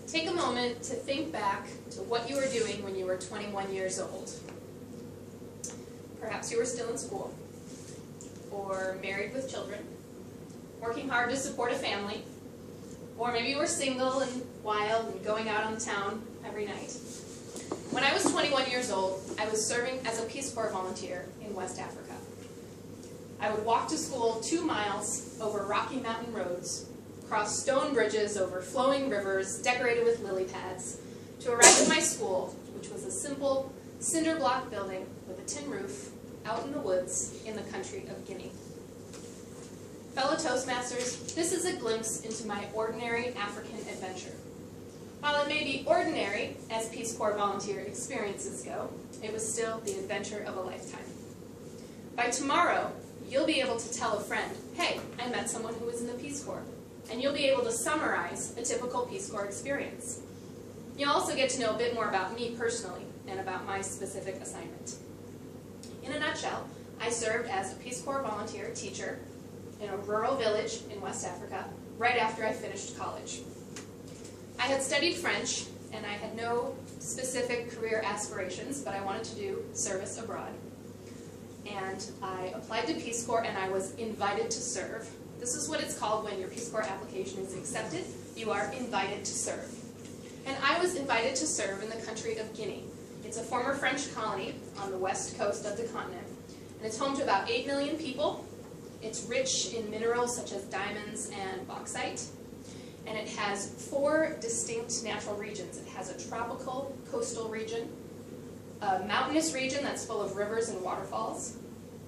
Take a moment to think back to what you were doing when you were 21 years old. Perhaps you were still in school, or married with children, working hard to support a family, or maybe you were single and wild and going out on town every night. When I was 21 years old, I was serving as a Peace Corps volunteer in West Africa. I would walk to school 2 miles over rocky mountain roads, cross stone bridges over flowing rivers decorated with lily pads, to arrive at my school, which was a simple cinder block building with a tin roof out in the woods in the country of Guinea. Fellow Toastmasters, this is a glimpse into my ordinary African adventure. While it may be ordinary as Peace Corps volunteer experiences go, it was still the adventure of a lifetime. By tomorrow, you'll be able to tell a friend, hey, I met someone who was in the Peace Corps, and you'll be able to summarize a typical Peace Corps experience. You'll also get to know a bit more about me personally and about my specific assignment. In a nutshell, I served as a Peace Corps volunteer teacher in a rural village in West Africa right after I finished college. I had studied French, and I had no specific career aspirations, but I wanted to do service abroad. And I applied to Peace Corps, and I was invited to serve. This is what it's called when your Peace Corps application is accepted. You are invited to serve. And I was invited to serve in the country of Guinea. It's a former French colony on the west coast of the continent, and it's home to about 8 million people. It's rich in minerals such as diamonds and bauxite, and it has 4 distinct natural regions. It has a tropical coastal region, a mountainous region that's full of rivers and waterfalls.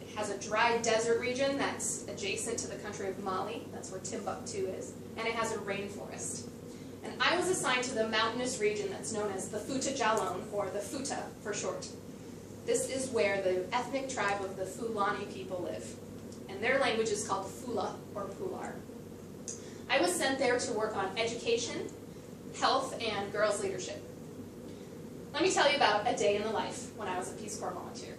It has a dry desert region that's adjacent to the country of Mali, that's where Timbuktu is, and it has a rainforest. And I was assigned to the mountainous region that's known as the Fouta Djallon, or the Fouta for short. This is where the ethnic tribe of the Fulani people live, and their language is called Fula, or Pular. I was sent there to work on education, health, and girls' leadership. Let me tell you about a day in the life when I was a Peace Corps volunteer.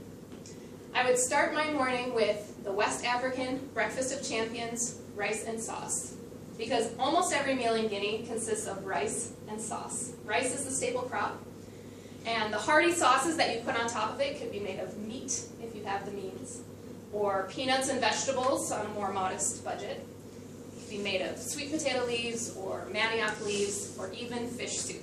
I would start my morning with the West African breakfast of champions, rice and sauce, because almost every meal in Guinea consists of rice and sauce. Rice is the staple crop, and the hearty sauces that you put on top of it could be made of meat, if you have the means, or peanuts and vegetables on a more modest budget. It could be made of sweet potato leaves, or manioc leaves, or even fish soup.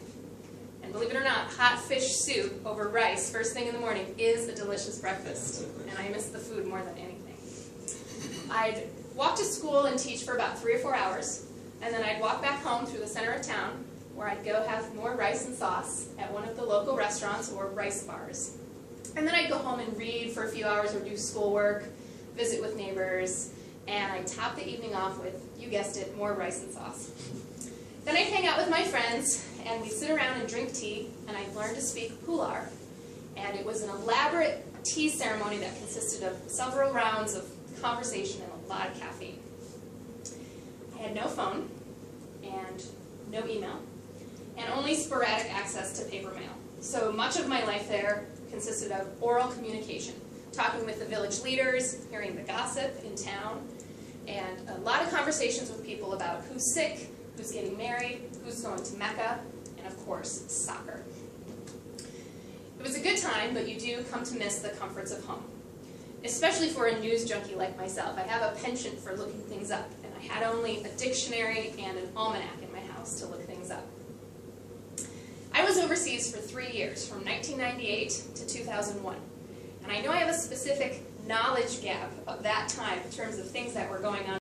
And believe it or not, hot fish soup over rice first thing in the morning is a delicious breakfast, and I miss the food more than anything. I'd walk to school and teach for about 3 or 4 hours, and then I'd walk back home through the center of town, where I'd go have more rice and sauce at one of the local restaurants or rice bars. And then I'd go home and read for a few hours or do schoolwork, visit with neighbors, and I'd top the evening off with, you guessed it, more rice and sauce. Then I'd hang out with my friends, and we'd sit around and drink tea, and I'd learn to speak Pular. And it was an elaborate tea ceremony that consisted of several rounds of conversation and a lot of caffeine. I had no phone, and no email, and only sporadic access to paper mail. So much of my life there consisted of oral communication, talking with the village leaders, hearing the gossip in town, and a lot of conversations with people about who's sick, who's getting married, who's going to Mecca, and of course, soccer. It was a good time, but you do come to miss the comforts of home. Especially for a news junkie like myself. I have a penchant for looking things up, and I had only a dictionary and an almanac in my house to look things up. I was overseas for 3 years, from 1998 to 2001, and I know I have a specific knowledge gap of that time in terms of things that were going on